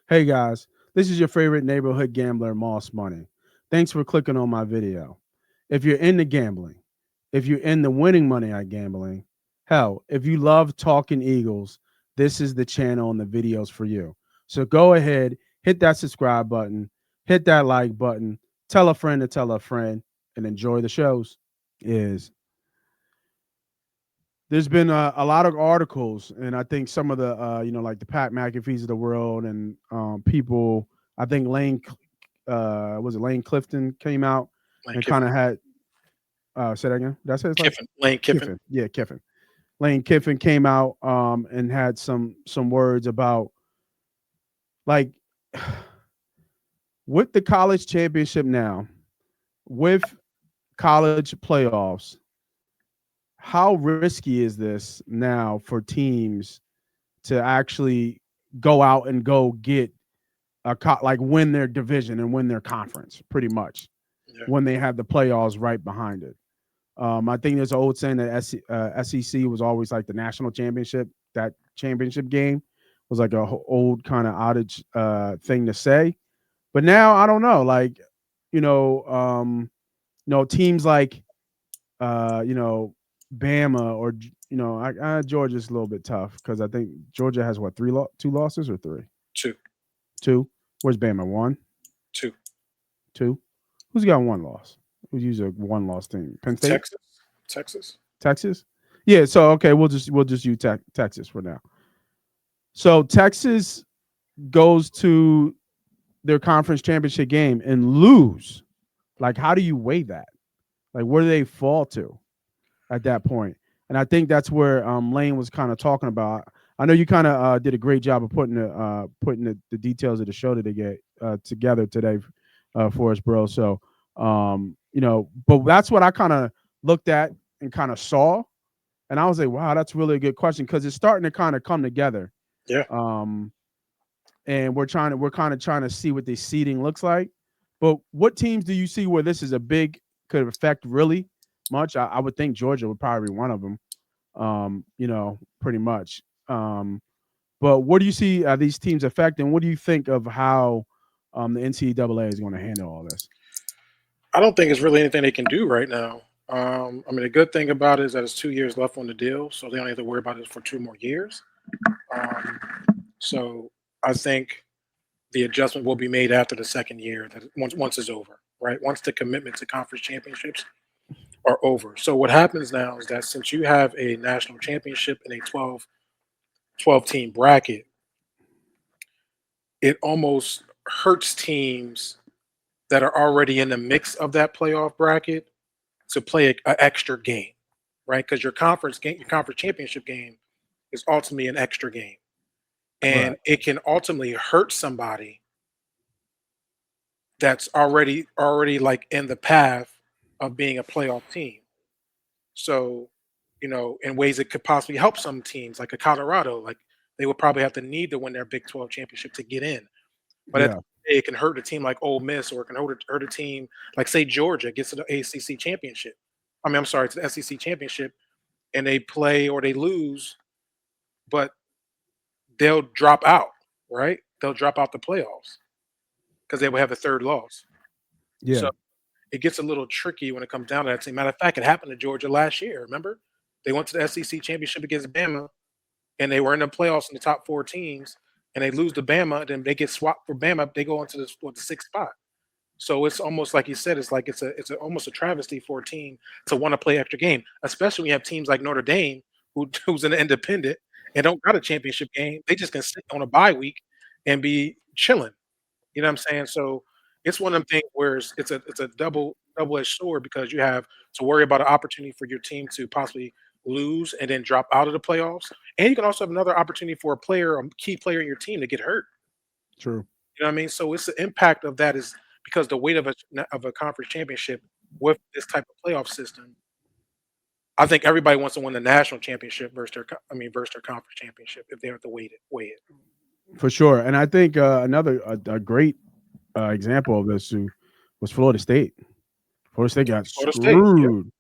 Hey guys, this is your favorite neighborhood gambler, Moss Money. Thanks for clicking on my video. If you're into gambling, if you're into winning money at gambling, hell, if you love talking Eagles, this is the channel and the videos for you. So go ahead, hit that subscribe button, hit that like button, tell a friend to tell a friend, and enjoy the shows. Is there's been a lot of articles, and I think some of the like the Pat McAfee's of the world and people. I think was it Lane Clifton came out Lane and kind Kiffin. of had say that again. Did I say his last? Kiffin. Lane Kiffin. Kiffin, yeah, Kiffin. Lane Kiffin came out and had some words about like with the college championship now, with college playoffs, how risky is this now for teams to actually go out and go get like win their division and win their conference pretty much Yeah. when they have the playoffs right behind it. I think there's an old saying that SEC was always like the national championship. That championship game was like a old kind of outage thing to say. But now I don't know. Like, you know, um, teams like you know, Bama or Georgia's a little bit tough because I think Georgia has what two losses or three? Two. Two. Where's Bama? One, Two. two. Who's got one loss? Who's usually a one loss team? Penn State, Texas. Texas. Texas. Yeah. So okay, we'll just use Texas for now. So Texas goes to their conference championship game and lose. Like, how do you weigh that? Like, where do they fall to at that point? And I think that's where Lane was kind of talking about. I know you kind of did a great job of putting the details of the show that they get together today for us, bro. So but that's what I kind of looked at and kind of saw, and I was like, wow, that's really a good question because it's starting to kind of come together. Yeah. Um, and we're kind of trying to see what the seeding looks like. But what teams do you see where this is a big could affect really much? I would think Georgia would probably be one of them. Pretty much. But what do you see these teams affecting? What do you think of how the NCAA is going to handle all this? I don't think it's really anything they can do right now. I mean, the good thing about it is that it's 2 years left on the deal, so they only have to worry about it for 2 more years. Um, so I think the adjustment will be made after the second year, that once it's over, right? Once the commitment to conference championships are over. So what happens now is that since you have a national championship in a 12 team bracket, it almost hurts teams that are already in the mix of that playoff bracket to play an extra game, right? Because your conference championship game is ultimately an extra game, and Right. it can ultimately hurt somebody that's already like in the path of being a playoff team. So, in ways it could possibly help some teams, like a Colorado, like they would probably have to need to win their Big 12 championship to get in. But at the Yeah. end of the day, it can hurt a team like Ole Miss, or it can hurt a team like, say, Georgia gets to the ACC championship. I mean, I'm sorry, to the SEC championship, and they play or they lose, but they'll drop out, right? They'll drop out the playoffs because they will have a third loss. So Yeah. it gets a little tricky when it comes down to that team. Matter of fact, it happened to Georgia last year. Remember, they went to the SEC championship against Bama, and they were in the playoffs in the top four teams, and they lose to Bama. Then they get swapped for Bama. They go into the sixth spot. So it's almost like you said. It's like almost a travesty for a team to want to play extra game, especially when you have teams like Notre Dame, who's an independent and don't got a championship game. They just can sit on a bye week and be chilling. You know what I'm saying? So it's one of them things where it's a double-edged sword, because you have to worry about an opportunity for your team to possibly lose and then drop out of the playoffs, and you can also have another opportunity for a key player in your team to get hurt. True. You know what I mean? So it's the impact of that is because the weight of a conference championship with this type of playoff system. I think everybody wants to win the national championship versus their conference championship if they have to weigh it. For sure. And I think another a great example of this was Florida State. Florida State got Florida State, yep, screwed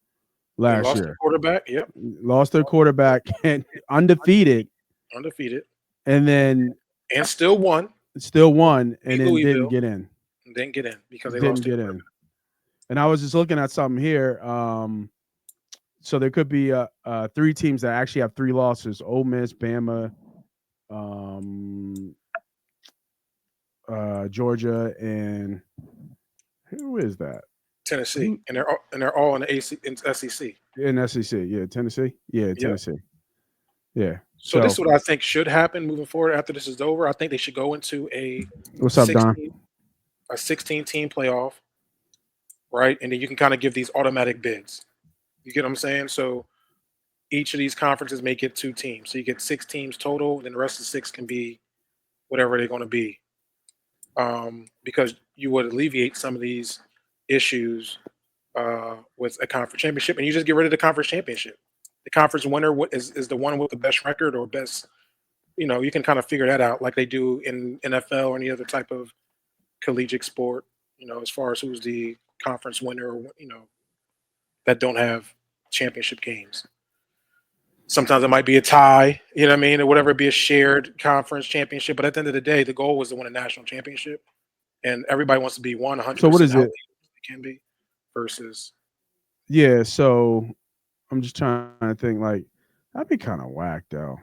they last lost their year. quarterback. Yep, Lost their quarterback and undefeated, undefeated, and then and still won. still won and beat then didn't Louisville get in. and didn't get in because they Didn't lost to get University. in. And I was just looking at something here. So there could be three teams that actually have three losses: Ole Miss, Bama, um, Georgia, and who is that? Tennessee, Who and they're all in the SEC. in SEC? Yeah, Tennessee. Yeah, Yep. Tennessee. Yeah. So this So is what I think should happen moving forward after this is over. I think they should go into what's up, Don? 16 a 16 team playoff, right? And then you can kind of give these automatic bids. You get what I'm saying? So each of these conferences may get two teams. So you get six teams total, then the rest of the six can be whatever they're going to be. Because you would alleviate some of these issues with a conference championship, and you just get rid of the conference championship. The conference winner is the one with the best record or best. You can kind of figure that out, like they do in NFL or any other type of collegiate sport. As far as who's the conference winner, or that don't have championship games. Sometimes it might be a tie, you know what I mean, or whatever, it be a shared conference championship. But at the end of the day, the goal was to win a national championship, and everybody wants to be 100% So what is out it? they can be versus. Yeah. So I'm just trying to think. Like that'd be kind of whack though.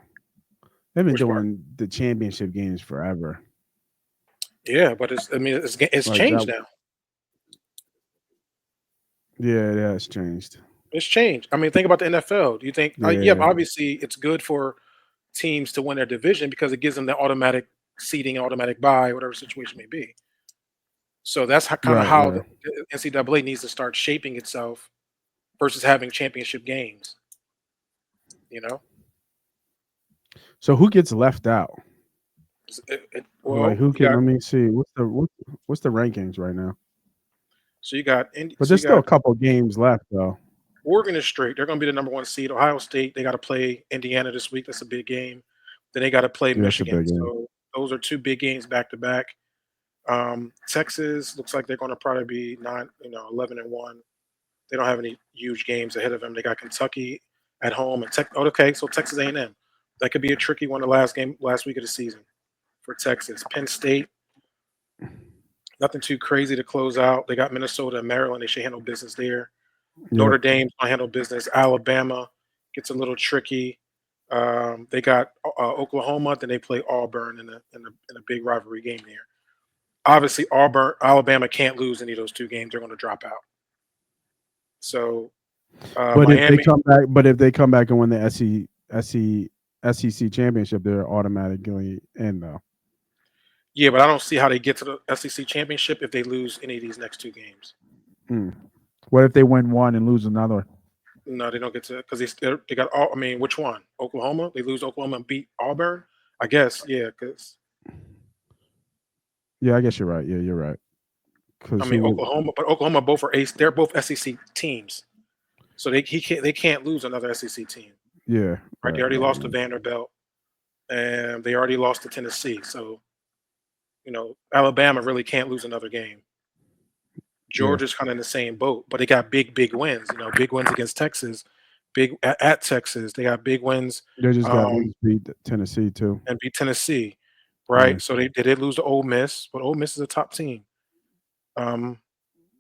They've been Which part? doing the championship games forever. Yeah, but it's Like that. changed now. Yeah, it has changed. It's changed. I mean, think about the NFL. Do you think? Yeah, Yeah. obviously it's good for teams to win their division because it gives them the automatic seeding, automatic bye, whatever situation may be. So that's kind of Right. how Right. the NCAA needs to start shaping itself versus having championship games. You know, So who gets left out? Like well, who you can? got Let me see. What's the rankings right now? so you got But so there's you still got a couple games left though. Oregon is straight. They're going to be the number one seed. Ohio State, they got to play Indiana this week. That's a big game. Then they got to play Yeah, that's a Michigan. big game. So those are two big games back to back. Texas looks like they're going to probably be 11-1. They don't have any huge games ahead of them. They got Kentucky at home and okay, so Texas A&M. That could be a tricky one. The last week of the season for Texas. Penn State, nothing too crazy to close out. They got Minnesota and Maryland. They should handle business there. Yep. Notre Dame's gonna handle business. Alabama gets a little tricky. They got Oklahoma. Then they play Auburn in a big rivalry game there. Obviously, Alabama can't lose any of those two games. They're going to drop out. So But if they Miami, come back, and win the SEC championship, they're automatically in though. yeah, but I don't see how they get to the SEC championship if they lose any of these next two games. Hmm. What if they win one and lose another? No, they don't get to because they got all. I mean, which one? Oklahoma? They lose Oklahoma and beat Auburn. I guess, yeah, because Yeah, I guess you're right. Yeah, you're right. I Because mean who would? Oklahoma both are ace. They're both SEC teams, so they can't lose another SEC team. Yeah, Right? They right, already right, lost to right. Vanderbilt, and they already lost to Tennessee. So Alabama really can't lose another game. Yeah, Georgia's kind of in the same boat, but they got big wins. Big wins against Texas, big at Texas. They got big wins they um, just beat Tennessee too. and beat Tennessee, Yeah, right? So they did lose to Ole Miss, but Ole Miss is a top team. Um,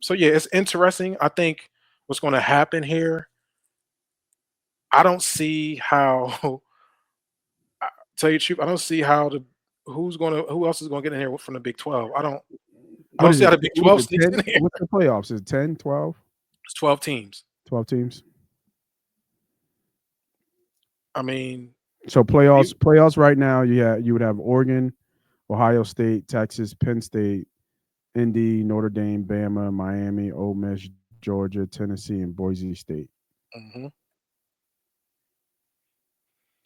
so yeah, it's interesting. I think what's going to happen here. I don't see how. Tell you the truth, I don't see how who else is going to get in here from the Big 12. I what don't is see how it? the Big What is 12 it? sneaks in 10? here. What's the playoffs? Is it 10, 12, It's 12 teams. 12 teams? I mean, So you, playoffs right now. You would have Oregon, Ohio State, Texas, Penn State, Indy, Notre Dame, Bama, Miami, Ole Miss, Georgia, Tennessee, and Boise State. mhm.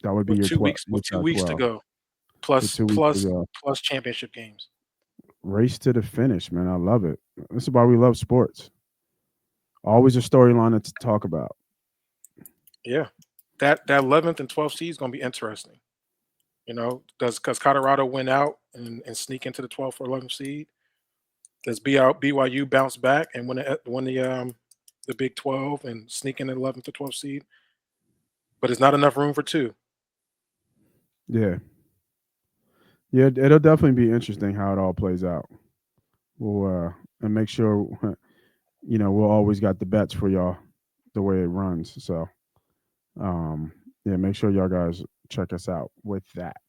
That would be with your two 12. weeks Your with two top weeks to 12 go, with plus 2 weeks to plus go. plus championship games. Race to the finish, man. I love it. This is why we love sports. Always a storyline to talk about. Yeah, that 11th and 12th seed is going to be interesting. Does because Colorado win out and sneak into the 12th or 11th seed? Does BYU bounce back and win the Big 12 and sneak in the 11th to 12th seed? But it's not enough room for two. Yeah. Yeah, it'll definitely be interesting how it all plays out. We'll and make sure we'll always got the bets for y'all the way it runs. So yeah, make sure y'all guys check us out with that.